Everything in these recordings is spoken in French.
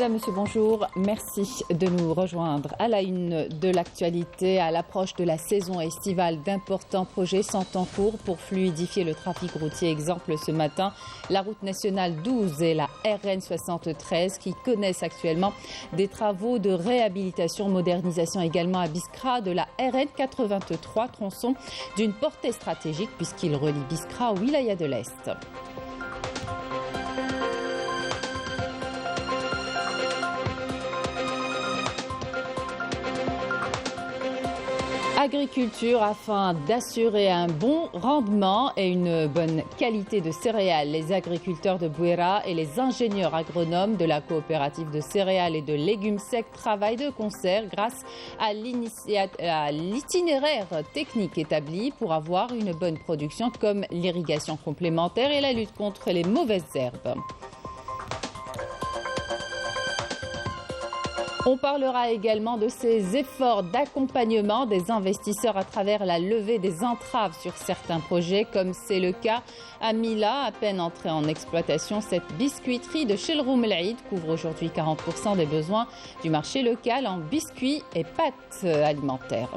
Madame, Monsieur, bonjour. Merci de nous rejoindre. À la une de l'actualité, à l'approche de la saison estivale, d'importants projets sont en cours pour fluidifier le trafic routier. Exemple ce matin, la route nationale 12 et la RN 73 qui connaissent actuellement des travaux de réhabilitation, modernisation également à Biskra de la RN 83, tronçon d'une portée stratégique puisqu'il relie Biskra au Wilaya de l'Est. Agriculture afin d'assurer un bon rendement et une bonne qualité de céréales. Les agriculteurs de Bouéra et les ingénieurs agronomes de la coopérative de céréales et de légumes secs travaillent de concert grâce à l'itinéraire technique établi pour avoir une bonne production comme l'irrigation complémentaire et la lutte contre les mauvaises herbes. On parlera également de ces efforts d'accompagnement des investisseurs à travers la levée des entraves sur certains projets, comme c'est le cas à Mila, à peine entrée en exploitation. Cette biscuiterie de Chilroum El Aïd couvre aujourd'hui 40% des besoins du marché local en biscuits et pâtes alimentaires.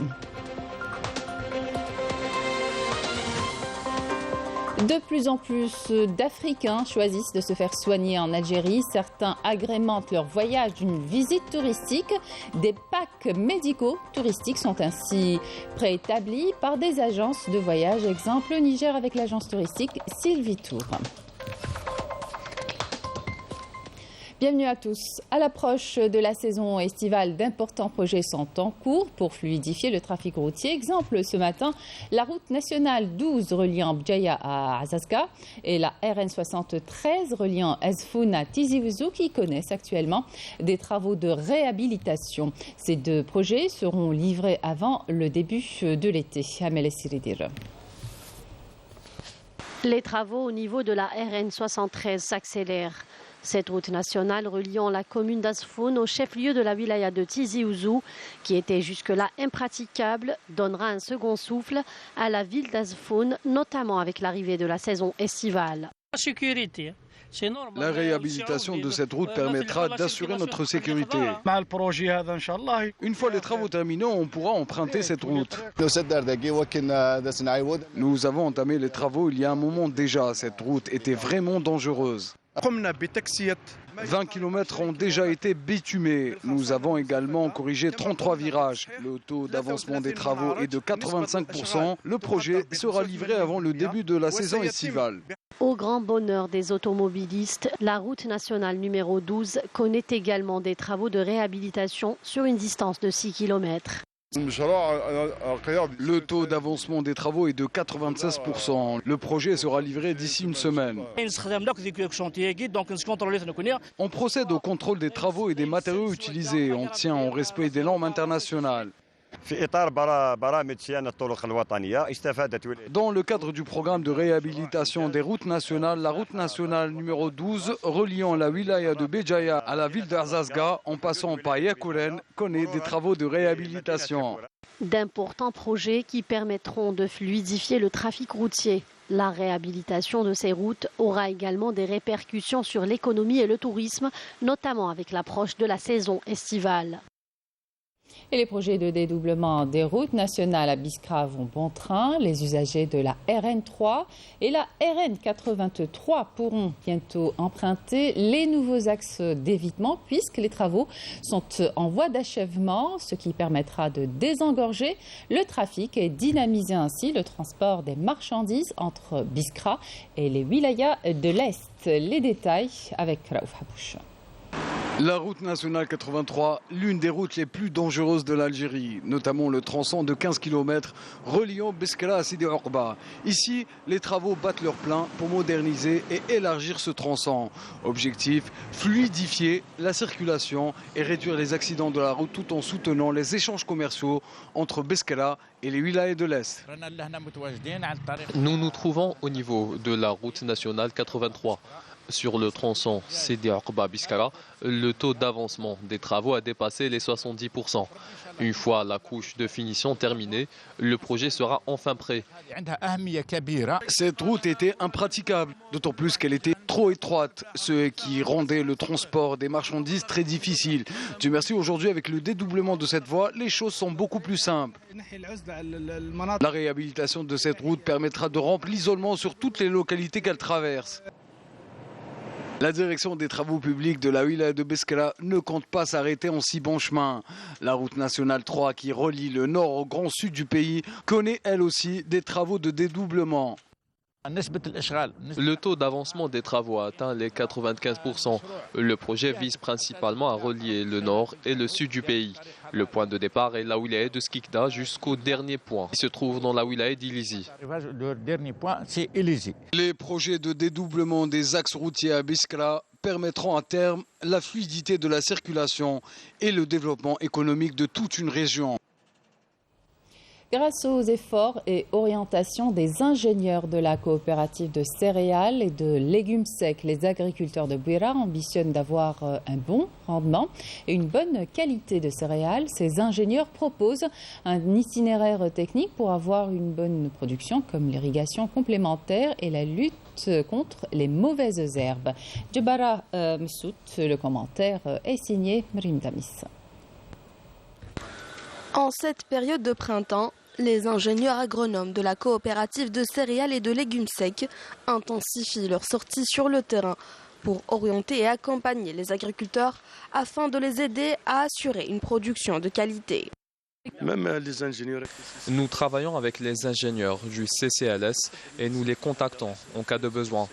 De plus en plus d'Africains choisissent de se faire soigner en Algérie. Certains agrémentent leur voyage d'une visite touristique. Des packs médicaux touristiques sont ainsi préétablis par des agences de voyage. Exemple, Niger avec l'agence touristique Sylvie Tour. Bienvenue à tous. À l'approche de la saison estivale, d'importants projets sont en cours pour fluidifier le trafic routier. Exemple, ce matin, la route nationale 12 reliant Bjaya à Azazga et la RN 73 reliant Ezfoun à Tizi Ouzou qui connaissent actuellement des travaux de réhabilitation. Ces deux projets seront livrés avant le début de l'été. Amel Siridir. Les travaux au niveau de la RN 73 s'accélèrent. Cette route nationale reliant la commune d'Azfoun au chef-lieu de la wilaya de Tizi Ouzou, qui était jusque-là impraticable, donnera un second souffle à la ville d'Azfoun, notamment avec l'arrivée de la saison estivale. La réhabilitation de cette route permettra d'assurer notre sécurité. Une fois les travaux terminés, on pourra emprunter cette route. Nous avons entamé les travaux il y a un moment déjà. Cette route était vraiment dangereuse. 20 km ont déjà été bitumés. Nous avons également corrigé 33 virages. Le taux d'avancement des travaux est de 85%. Le projet sera livré avant le début de la saison estivale. Au grand bonheur des automobilistes, la route nationale numéro 12 connaît également des travaux de réhabilitation sur une distance de 6 km. Le taux d'avancement des travaux est de 96%. Le projet sera livré d'ici une semaine. On procède au contrôle des travaux et des matériaux utilisés. On tient au respect des normes internationales. Dans le cadre du programme de réhabilitation des routes nationales, la route nationale numéro 12 reliant la wilaya de Béjaïa à la ville d'Azazga en passant par Yakouren connaît des travaux de réhabilitation. D'importants projets qui permettront de fluidifier le trafic routier. La réhabilitation de ces routes aura également des répercussions sur l'économie et le tourisme, notamment avec l'approche de la saison estivale. Et les projets de dédoublement des routes nationales à Biskra vont bon train. Les usagers de la RN3 et la RN 83 pourront bientôt emprunter les nouveaux axes d'évitement puisque les travaux sont en voie d'achèvement, ce qui permettra de désengorger le trafic et dynamiser ainsi le transport des marchandises entre Biskra et les wilayas de l'Est. Les détails avec Raouf Habouch. La route nationale 83, l'une des routes les plus dangereuses de l'Algérie, notamment le tronçon de 15 km reliant Beskala à Sidi Ourba. Ici, les travaux battent leur plein pour moderniser et élargir ce tronçon. Objectif, fluidifier la circulation et réduire les accidents de la route tout en soutenant les échanges commerciaux entre Beskala et les wilayas de l'Est. Nous nous trouvons au niveau de la route nationale 83. Sur le tronçon Sidi Ourba Biskara, le taux d'avancement des travaux a dépassé les 70%. Une fois la couche de finition terminée, le projet sera enfin prêt. Cette route était impraticable, d'autant plus qu'elle était trop étroite, ce qui rendait le transport des marchandises très difficile. Dieu merci, aujourd'hui, avec le dédoublement de cette voie, les choses sont beaucoup plus simples. La réhabilitation de cette route permettra de rompre l'isolement sur toutes les localités qu'elle traverse. La direction des travaux publics de la wilaya de Beskala ne compte pas s'arrêter en si bon chemin. La route nationale 3 qui relie le nord au grand sud du pays connaît elle aussi des travaux de dédoublement. Le taux d'avancement des travaux a atteint les 95%. Le projet vise principalement à relier le nord et le sud du pays. Le point de départ est la wilaya de Skikda jusqu'au dernier point, qui se trouve dans la wilaya d'Ilizi. Le dernier point, c'est Ilizi. Les projets de dédoublement des axes routiers à Biskra permettront à terme la fluidité de la circulation et le développement économique de toute une région. Grâce aux efforts et orientations des ingénieurs de la coopérative de céréales et de légumes secs, les agriculteurs de Bouira ambitionnent d'avoir un bon rendement et une bonne qualité de céréales. Ces ingénieurs proposent un itinéraire technique pour avoir une bonne production, comme l'irrigation complémentaire et la lutte contre les mauvaises herbes. Djebara Msout, le commentaire est signé Mrim Damis. En cette période de printemps, les ingénieurs agronomes de la coopérative de céréales et de légumes secs intensifient leur sortie sur le terrain pour orienter et accompagner les agriculteurs afin de les aider à assurer une production de qualité. Nous travaillons avec les ingénieurs du CCLS et nous les contactons en cas de besoin.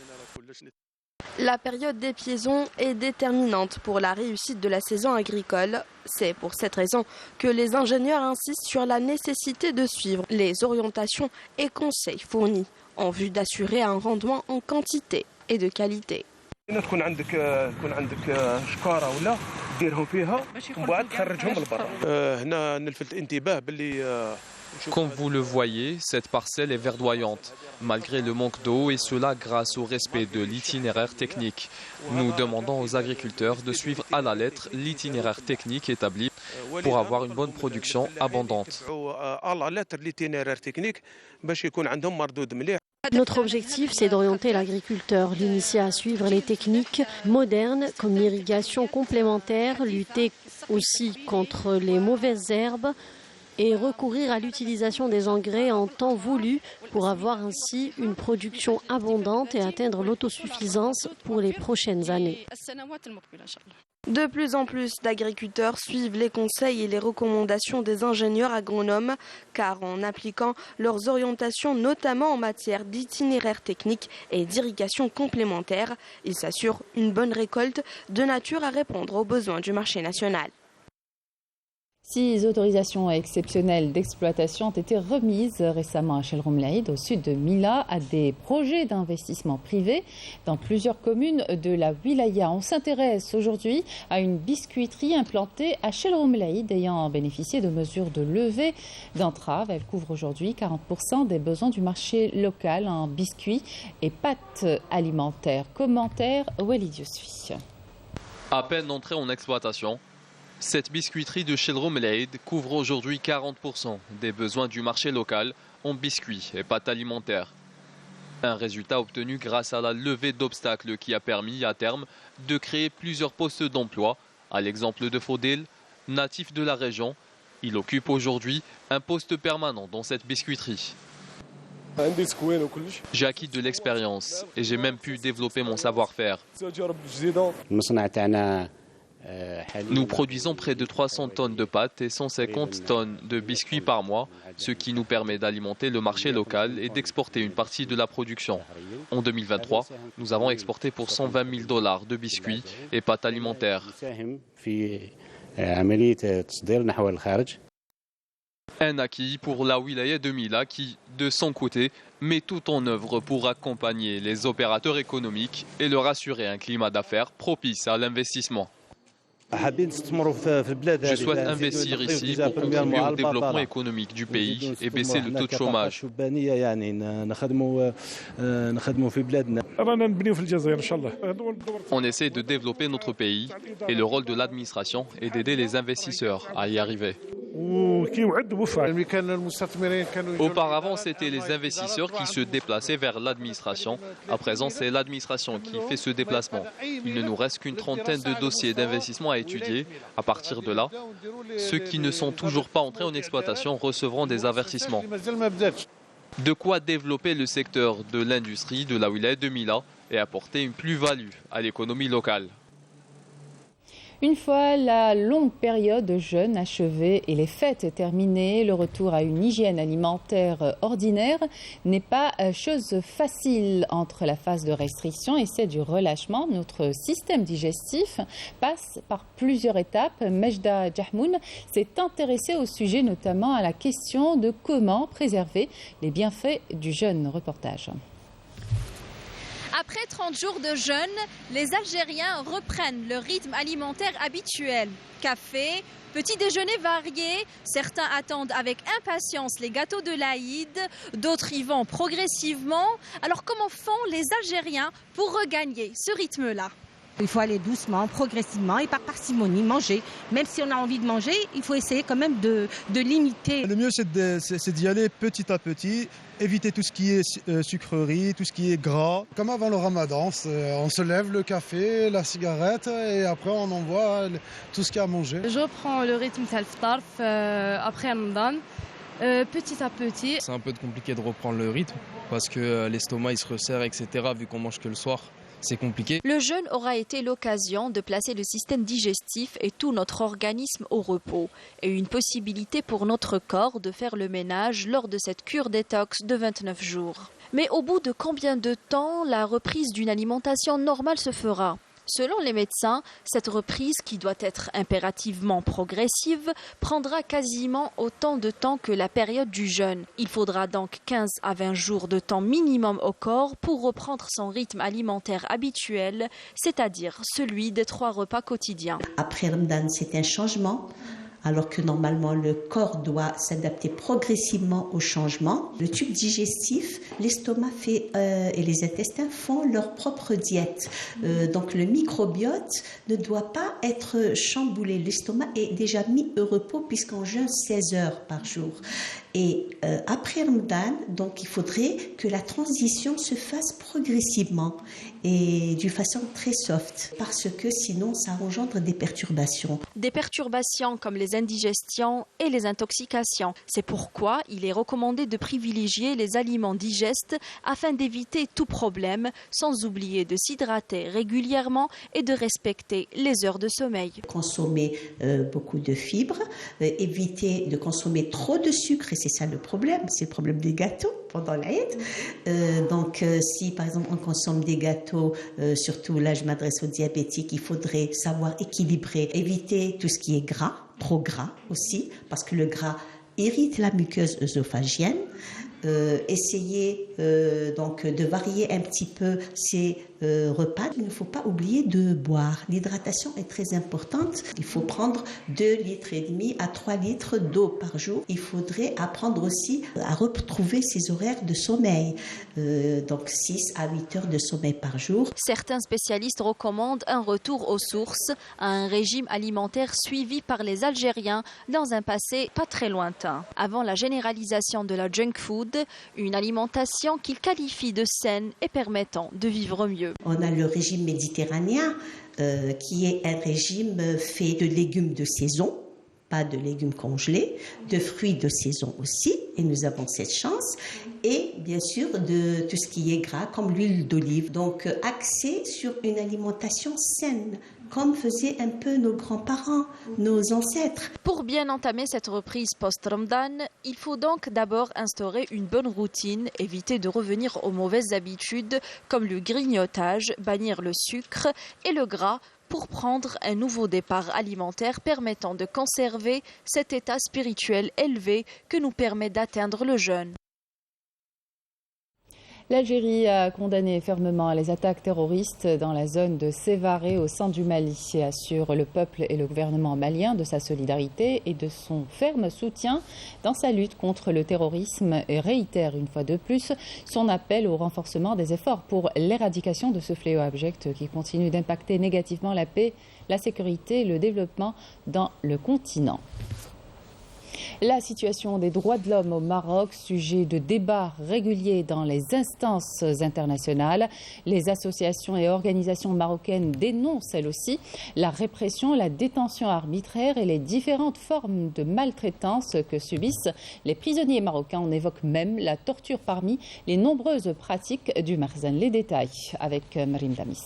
La période des piaisons est déterminante pour la réussite de la saison agricole. C'est pour cette raison que les ingénieurs insistent sur la nécessité de suivre les orientations et conseils fournis en vue d'assurer un rendement en quantité et de qualité. Comme vous le voyez, cette parcelle est verdoyante, malgré le manque d'eau, et cela grâce au respect de l'itinéraire technique. Nous demandons aux agriculteurs de suivre à la lettre l'itinéraire technique établi pour avoir une bonne production abondante. Notre objectif, c'est d'orienter l'agriculteur, l'initier à suivre les techniques modernes comme l'irrigation complémentaire, lutter aussi contre les mauvaises herbes et recourir à l'utilisation des engrais en temps voulu pour avoir ainsi une production abondante et atteindre l'autosuffisance pour les prochaines années. De plus en plus d'agriculteurs suivent les conseils et les recommandations des ingénieurs agronomes car en appliquant leurs orientations, notamment en matière d'itinéraire technique et d'irrigation complémentaire, ils s'assurent une bonne récolte de nature à répondre aux besoins du marché national. 6 autorisations exceptionnelles d'exploitation ont été remises récemment à Chel Romlaïd, au sud de Mila, à des projets d'investissement privés dans plusieurs communes de la wilaya. On s'intéresse aujourd'hui à une biscuiterie implantée à Chel Romlaïd ayant bénéficié de mesures de levée d'entrave. Elle couvre aujourd'hui 40% des besoins du marché local en biscuits et pâtes alimentaires. Commentaire Walid Yousfi. À peine entrée en exploitation, cette biscuiterie de Chel Romlaïd couvre aujourd'hui 40% des besoins du marché local en biscuits et pâtes alimentaires. Un résultat obtenu grâce à la levée d'obstacles qui a permis à terme de créer plusieurs postes d'emploi. À l'exemple de Fodel, natif de la région, il occupe aujourd'hui un poste permanent dans cette biscuiterie. J'ai acquis de l'expérience et j'ai même pu développer mon savoir-faire. Nous produisons près de 300 tonnes de pâtes et 150 tonnes de biscuits par mois, ce qui nous permet d'alimenter le marché local et d'exporter une partie de la production. En 2023, nous avons exporté pour $120 000 de biscuits et pâtes alimentaires. Un acquis pour la wilaya de Mila qui, de son côté, met tout en œuvre pour accompagner les opérateurs économiques et leur assurer un climat d'affaires propice à l'investissement. Je souhaite investir ici pour contribuer au développement économique du pays et baisser le taux de chômage. On essaie de développer notre pays et le rôle de l'administration est d'aider les investisseurs à y arriver. Auparavant, c'était les investisseurs qui se déplaçaient vers l'administration. À présent, c'est l'administration qui fait ce déplacement. Il ne nous reste qu'une trentaine de dossiers d'investissement à étudier. À partir de là, ceux qui ne sont toujours pas entrés en exploitation recevront des avertissements. De quoi développer le secteur de l'industrie de la wilaya de Mila et apporter une plus-value à l'économie locale. Une fois la longue période de jeûne achevée et les fêtes terminées, le retour à une hygiène alimentaire ordinaire n'est pas chose facile. Entre la phase de restriction et celle du relâchement, notre système digestif passe par plusieurs étapes. Mejda Jahmoun s'est intéressée au sujet, notamment à la question de comment préserver les bienfaits du jeûne. Reportage. Après 30 jours de jeûne, les Algériens reprennent leur rythme alimentaire habituel. Café, petit déjeuner varié, certains attendent avec impatience les gâteaux de l'Aïd, d'autres y vont progressivement. Alors comment font les Algériens pour regagner ce rythme-là ? Il faut aller doucement, progressivement et par parcimonie, manger. Même si on a envie de manger, il faut essayer quand même de limiter. Le mieux, c'est d'y aller petit à petit, éviter tout ce qui est sucrerie, tout ce qui est gras. Comme avant le ramadan, on se lève le café, la cigarette et après on envoie tout ce qu'il y a à manger. Je reprends le rythme Talftarf après Ramadan. Petit à petit. C'est un peu compliqué de reprendre le rythme parce que l'estomac il se resserre, etc. vu qu'on mange que le soir. C'est compliqué. Le jeûne aura été l'occasion de placer le système digestif et tout notre organisme au repos et une possibilité pour notre corps de faire le ménage lors de cette cure détox de 29 jours. Mais au bout de combien de temps la reprise d'une alimentation normale se fera ? Selon les médecins, cette reprise, qui doit être impérativement progressive, prendra quasiment autant de temps que la période du jeûne. Il faudra donc 15 à 20 jours de temps minimum au corps pour reprendre son rythme alimentaire habituel, c'est-à-dire celui des 3 repas quotidiens. Après Ramadan, c'est un changement. Alors que normalement le corps doit s'adapter progressivement au changement. Le tube digestif, l'estomac et les intestins font leur propre diète. Donc le microbiote ne doit pas être chamboulé. L'estomac est déjà mis au repos puisqu'on jeûne 16 heures par jour. Et après Ramadan, donc il faudrait que la transition se fasse progressivement et d'une façon très soft, parce que sinon ça engendre des perturbations. Des perturbations comme les indigestions et les intoxications. C'est pourquoi il est recommandé de privilégier les aliments digestes afin d'éviter tout problème, sans oublier de s'hydrater régulièrement et de respecter les heures de sommeil. Consommer beaucoup de fibres, éviter de consommer trop de sucre, et c'est ça le problème, c'est le problème des gâteaux pendant l'Aïd. Donc si par exemple on consomme des gâteaux, surtout là je m'adresse aux diabétiques, il faudrait savoir équilibrer, éviter tout ce qui est gras, trop gras aussi, parce que le gras irrite la muqueuse œsophagienne. Essayer donc de varier un petit peu ces repas. Il ne faut pas oublier de boire. L'hydratation est très importante. Il faut prendre 2,5 litres à 3 litres d'eau par jour. Il faudrait apprendre aussi à retrouver ses horaires de sommeil. Donc 6 à 8 heures de sommeil par jour. Certains spécialistes recommandent un retour aux sources, à un régime alimentaire suivi par les Algériens dans un passé pas très lointain. Avant la généralisation de la junk food, une alimentation qu'ils qualifient de saine et permettant de vivre mieux. On a le régime méditerranéen qui est un régime fait de légumes de saison, pas de légumes congelés, de fruits de saison aussi, et nous avons cette chance, et bien sûr de tout ce qui est gras comme l'huile d'olive. Donc axé sur une alimentation saine, comme faisaient un peu nos grands-parents, nos ancêtres. Pour bien entamer cette reprise post-Ramadan, il faut donc d'abord instaurer une bonne routine, éviter de revenir aux mauvaises habitudes comme le grignotage, bannir le sucre et le gras pour prendre un nouveau départ alimentaire permettant de conserver cet état spirituel élevé que nous permet d'atteindre le jeûne. L'Algérie a condamné fermement les attaques terroristes dans la zone de Sévaré au sein du Mali et assure le peuple et le gouvernement malien de sa solidarité et de son ferme soutien dans sa lutte contre le terrorisme et réitère une fois de plus son appel au renforcement des efforts pour l'éradication de ce fléau abject qui continue d'impacter négativement la paix, la sécurité et le développement dans le continent. La situation des droits de l'homme au Maroc, sujet de débats réguliers dans les instances internationales. Les associations et organisations marocaines dénoncent elles aussi la répression, la détention arbitraire et les différentes formes de maltraitance que subissent les prisonniers marocains. On évoque même la torture parmi les nombreuses pratiques du Marzan. Les détails avec Marine Damis.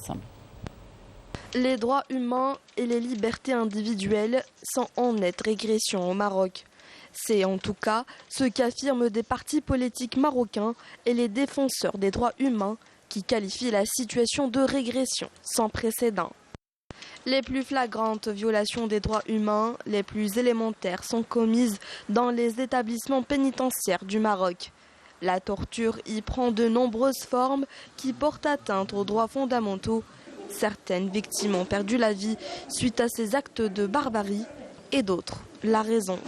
Les droits humains et les libertés individuelles sont en nette régression au Maroc. C'est en tout cas ce qu'affirment des partis politiques marocains et les défenseurs des droits humains qui qualifient la situation de régression sans précédent. Les plus flagrantes violations des droits humains, les plus élémentaires, sont commises dans les établissements pénitentiaires du Maroc. La torture y prend de nombreuses formes qui portent atteinte aux droits fondamentaux. Certaines victimes ont perdu la vie suite à ces actes de barbarie et d'autres la raison.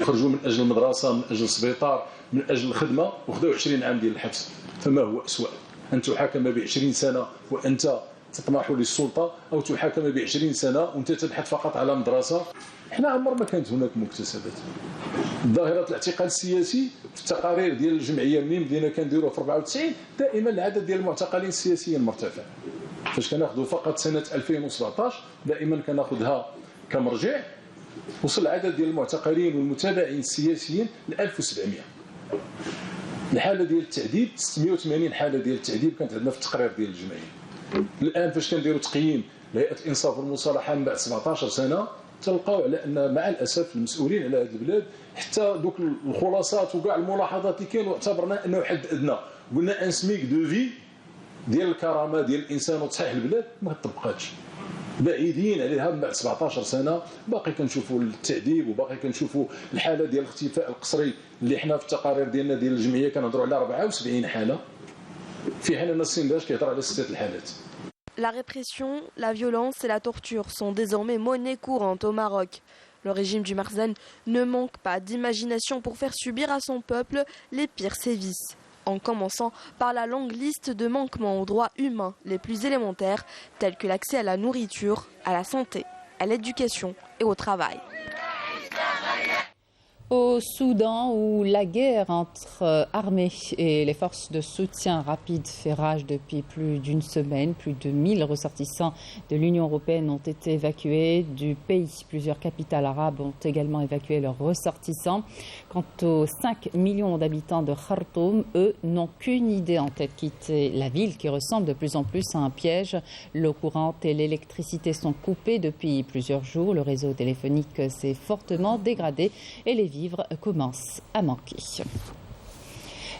خرجوا من اجل المدرسه من اجل السبيطار من اجل الخدمه وخذوا 20 عام ديال الحبس فما هو اسوء ان تحاكم ب 20 سنه وانت تطمح للسلطه او تحاكم ب 20 سنه وانت تبحث فقط على مدرسه. احنا عمر ما كانت هناك مكتسبات. ظاهره الاعتقال السياسي في التقارير ديال الجمعيه منين بدينا كنديروه في 94 دائما العدد ديال المعتقلين السياسيين مرتفع. فاش كناخذوا فقط سنه 2017 دائما كناخذها كمرجع وصل العدد ديال المعتقلين والمتابعين السياسيين ل 1700. الحاله ديال التعذيب 680 حاله ديال التعذيب كانت عندنا في التقرير ديال الجمعيه. الان فاش كنديروا تقييم لهيئه الانصاف والمصالحه من بعد 17 سنه تلقاو على ان مع الاسف المسؤولين على هذه البلاد حتى دوك الخلاصات وكاع الملاحظات اللي كاين اعتبرنا انه حد ادنى قلنا ان سميك دو في ديال الكرامه ديال الانسان وتصحيح البلاد ما طبقاتش. بعيدين عليها من بعد 17 سنه باقي كنشوفوا التعذيب وباقي كنشوفوا الحاله ديال الاختفاء القسري اللي حنا في التقارير ديالنا ديال الجمعيه كنهضروا على 74 حاله في حين ان السنداج كيهضر على 6 الحالات. La répression, la violence et la torture sont désormais monnaie courante au Maroc. Le régime du Marzan ne manque pas d'imagination pour faire subir à son peuple les pires sévices, en commençant par la longue liste de manquements aux droits humains les plus élémentaires, tels que l'accès à la nourriture, à la santé, à l'éducation et au travail. Au Soudan, où la guerre entre armées et les forces de soutien rapide fait rage depuis plus d'une semaine, plus de 1000 ressortissants de l'Union européenne ont été évacués du pays. Plusieurs capitales arabes ont également évacué leurs ressortissants. Quant aux 5 millions d'habitants de Khartoum, eux n'ont qu'une idée en tête, quitter la ville qui ressemble de plus en plus à un piège. L'eau courante et l'électricité sont coupées depuis plusieurs jours. Le réseau téléphonique s'est fortement dégradé et les vivres commencent à manquer.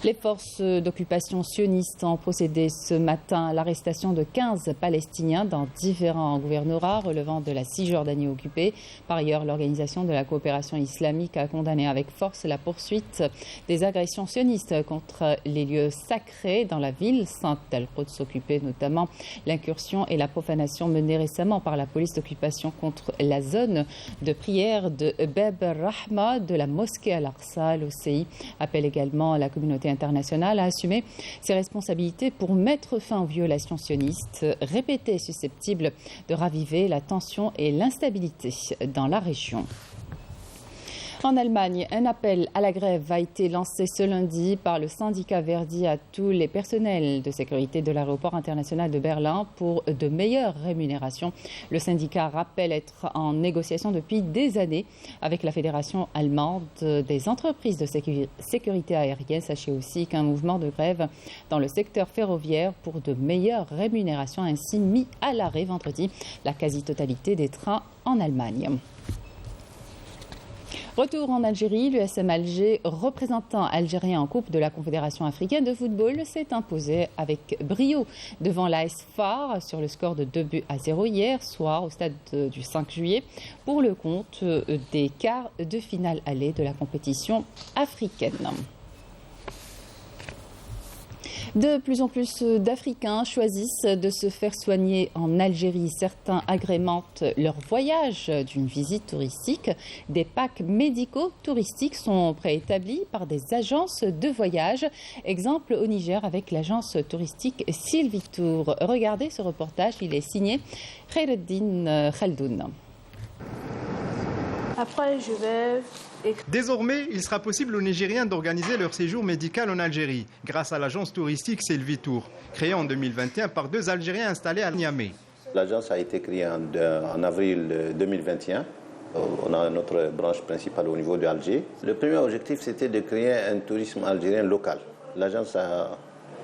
Les forces d'occupation sionistes ont procédé ce matin à l'arrestation de 15 Palestiniens dans différents gouvernorats relevant de la Cisjordanie occupée. Par ailleurs, l'Organisation de la coopération islamique a condamné avec force la poursuite des agressions sionistes contre les lieux sacrés dans la ville sainte d'Al-Quds occupée, notamment l'incursion et la profanation menée récemment par la police d'occupation contre la zone de prière de Bab Rahma de la mosquée Al-Aqsa. L'OCI appelle également la communauté internationale à assumer ses responsabilités pour mettre fin aux violations sionistes, répétées susceptibles de raviver la tension et l'instabilité dans la région. En Allemagne, un appel à la grève a été lancé ce lundi par le syndicat Verdi à tous les personnels de sécurité de l'aéroport international de Berlin pour de meilleures rémunérations. Le syndicat rappelle être en négociation depuis des années avec la Fédération allemande des entreprises de sécurité aérienne. Sachez aussi qu'un mouvement de grève dans le secteur ferroviaire pour de meilleures rémunérations a ainsi mis à l'arrêt vendredi la quasi-totalité des trains en Allemagne. Retour en Algérie, l'USM Alger, représentant algérien en Coupe de la Confédération africaine de football, s'est imposé avec brio devant l'AS FAR sur le score de 2-0 hier soir au stade du 5 juillet pour le compte des quarts de finale aller de la compétition africaine. De plus en plus d'Africains choisissent de se faire soigner en Algérie. Certains agrémentent leur voyage d'une visite touristique. Des packs médicaux touristiques sont préétablis par des agences de voyage. Exemple au Niger avec l'agence touristique Sylvitour. Regardez ce reportage, il est signé Khaireddine Khaldoun. Après, je vais Désormais, il sera possible aux Nigériens d'organiser leur séjour médical en Algérie grâce à l'agence touristique Selvitour, créée en 2021 par 2 Algériens installés à Niamey. L'agence a été créée en avril 2021. On a notre branche principale au niveau de Alger. Le premier objectif, c'était de créer un tourisme algérien local.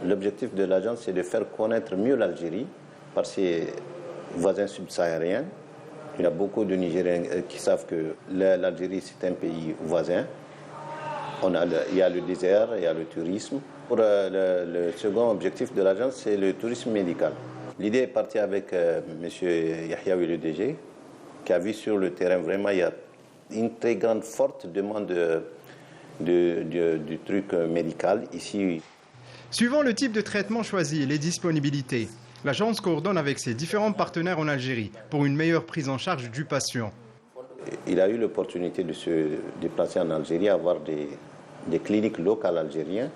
L'objectif de l'agence, c'est de faire connaître mieux l'Algérie par ses voisins subsahariens. Il y a beaucoup de Nigériens qui savent que l'Algérie, c'est un pays voisin. Il y a le désert, il y a le tourisme. Pour le second objectif de l'agence, c'est le tourisme médical. L'idée est partie avec M. Yahyaoui, le DG, qui a vu sur le terrain, vraiment, il y a une très grande, forte demande du truc médical ici. Suivant le type de traitement choisi et les disponibilités, l'agence coordonne avec ses différents partenaires en Algérie pour une meilleure prise en charge du patient. Il a eu l'opportunité de se déplacer en Algérie, avoir des cliniques locales algériennes,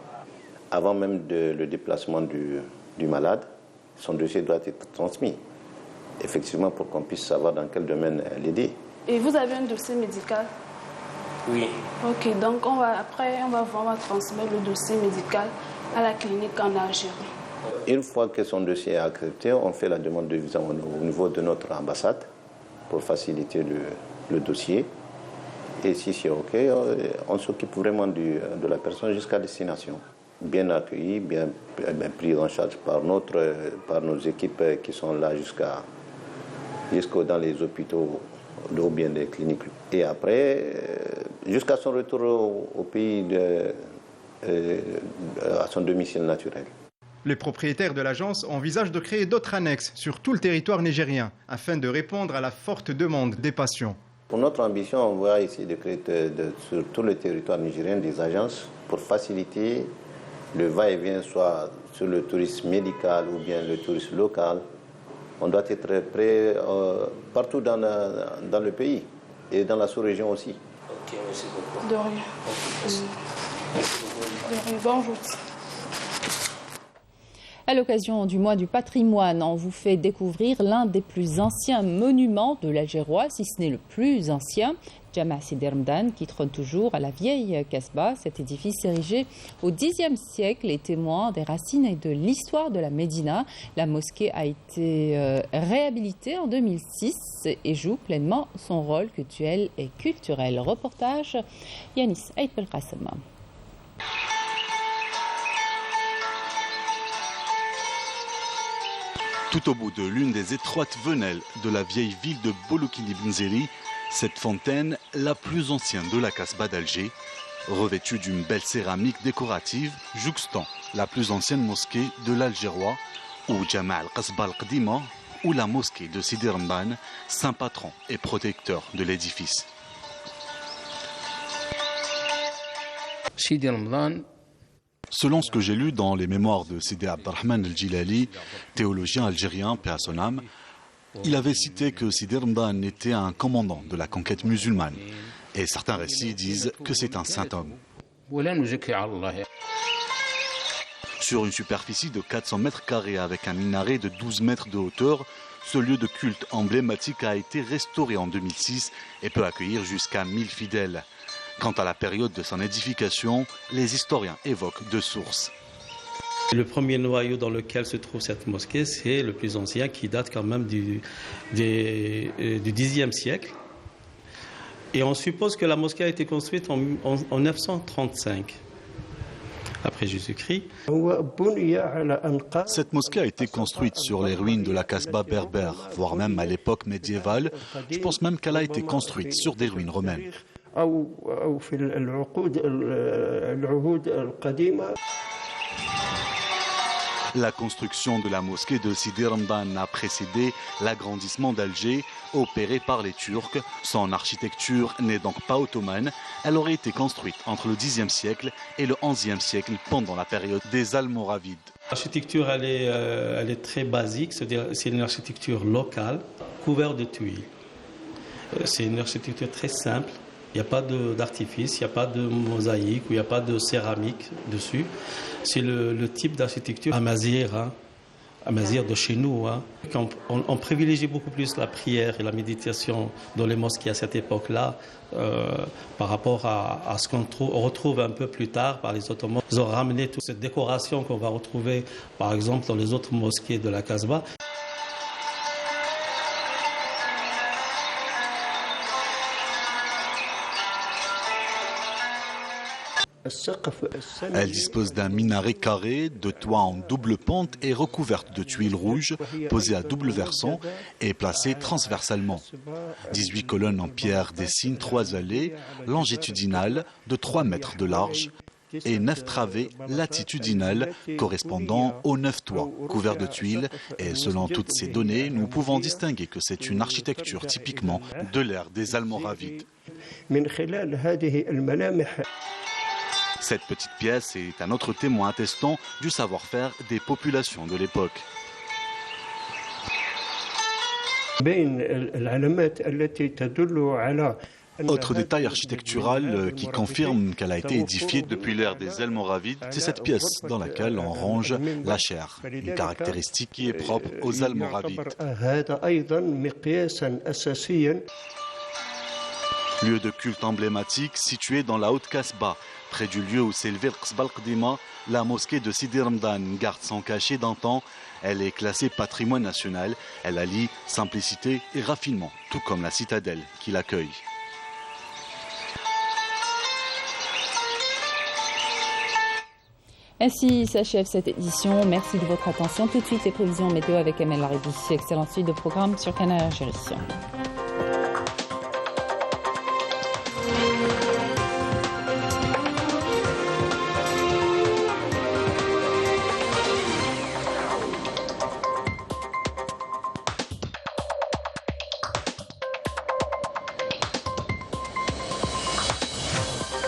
avant même le déplacement du malade. Son dossier doit être transmis, effectivement, pour qu'on puisse savoir dans quel domaine l'aider. Et vous avez un dossier médical? Oui. Ok, donc on va transmettre le dossier médical à la clinique en Algérie. Une fois que son dossier est accepté, on fait la demande de visa au niveau de notre ambassade pour faciliter le dossier. Et si c'est OK, on s'occupe vraiment de la personne jusqu'à destination. Bien accueilli, bien pris en charge par nos équipes qui sont là jusqu'à dans les hôpitaux ou bien les cliniques. Et après, jusqu'à son retour au pays, à son domicile naturel. Les propriétaires de l'agence envisagent de créer d'autres annexes sur tout le territoire nigérien afin de répondre à la forte demande des patients. Pour notre ambition, on va essayer de créer sur tout le territoire nigérien des agences pour faciliter le va-et-vient, soit sur le tourisme médical ou bien le tourisme local. On doit être prêt partout dans le pays et dans la sous-région aussi. Ok, merci beaucoup. De rien. Bonjour. À l'occasion du mois du patrimoine, on vous fait découvrir l'un des plus anciens monuments de l'Algérois, si ce n'est le plus ancien, Jama' Sidi Ramadan, qui trône toujours à la vieille Casbah. Cet édifice érigé au Xe siècle est témoin des racines et de l'histoire de la Médina. La mosquée a été réhabilitée en 2006 et joue pleinement son rôle cultuel et culturel. Reportage Yanis Aït Belkacem. Tout au bout de l'une des étroites venelles de la vieille ville de Bouloukini Benzeri, cette fontaine, la plus ancienne de la Casbah d'Alger, revêtue d'une belle céramique décorative, jouxtant la plus ancienne mosquée de l'Algérois, ou Jama' al-Casbah al-Qdima, ou la mosquée de Sidi Ramadan, saint patron et protecteur de l'édifice. Sidi Ramadan. Selon ce que j'ai lu dans les mémoires de Sidi Abdelrahman el-Jilali, théologien algérien, paix à son âme, il avait cité que Sidi Ramadan était un commandant de la conquête musulmane. Et certains récits disent que c'est un saint homme. Sur une superficie de 400 mètres carrés avec un minaret de 12 mètres de hauteur, ce lieu de culte emblématique a été restauré en 2006 et peut accueillir jusqu'à 1000 fidèles. Quant à la période de son édification, les historiens évoquent 2 sources. Le premier noyau dans lequel se trouve cette mosquée, c'est le plus ancien qui date quand même du Xe siècle. Et on suppose que la mosquée a été construite en 935. Après Jésus-Christ. Cette mosquée a été construite sur les ruines de la Casbah berbère, voire même à l'époque médiévale. Je pense même qu'elle a été construite sur des ruines romaines. La construction de la mosquée de Sidi Ramadan a précédé l'agrandissement d'Alger opéré par les Turcs. Son architecture n'est donc pas ottomane. Elle aurait été construite entre le Xe siècle et le XIe siècle pendant la période des Almoravides. L'architecture, elle est très basique, c'est-à-dire c'est une architecture locale, couverte de tuiles. C'est une architecture très simple. Il n'y a pas d'artifice, il n'y a pas de mosaïque, ou il n'y a pas de céramique dessus. C'est le type d'architecture amazigh, Amazigh de chez nous. On privilégie beaucoup plus la prière et la méditation dans les mosquées à cette époque-là par rapport à ce qu'on retrouve un peu plus tard par les Ottomans. Ils ont ramené toute cette décoration qu'on va retrouver par exemple dans les autres mosquées de la Casbah. Elle dispose d'un minaret carré, de toit en double pente et recouverte de tuiles rouges, posées à double versant et placées transversalement. 18 colonnes en pierre dessinent 3 allées longitudinales de 3 mètres de large et 9 travées latitudinales correspondant aux 9 toits couverts de tuiles. Et selon toutes ces données, nous pouvons distinguer que c'est une architecture typiquement de l'ère des Almoravides. Cette petite pièce est un autre témoin attestant du savoir-faire des populations de l'époque. Autre détail architectural qui confirme qu'elle a été édifiée depuis l'ère des Almoravides, c'est cette pièce dans laquelle on range la chair, une caractéristique qui est propre aux Almoravides. Lieu de culte emblématique situé dans la haute Casbah, près du lieu où s'élevait Qasba al-Qdima, la mosquée de Sidi Ramadan garde son cachet d'antan. Elle est classée patrimoine national. Elle allie simplicité et raffinement, tout comme la citadelle qui l'accueille. Ainsi s'achève cette édition. Merci de votre attention. Tout de suite, les prévisions météo avec Amel Laridi. Excellente suite de programme sur Canal Algérie.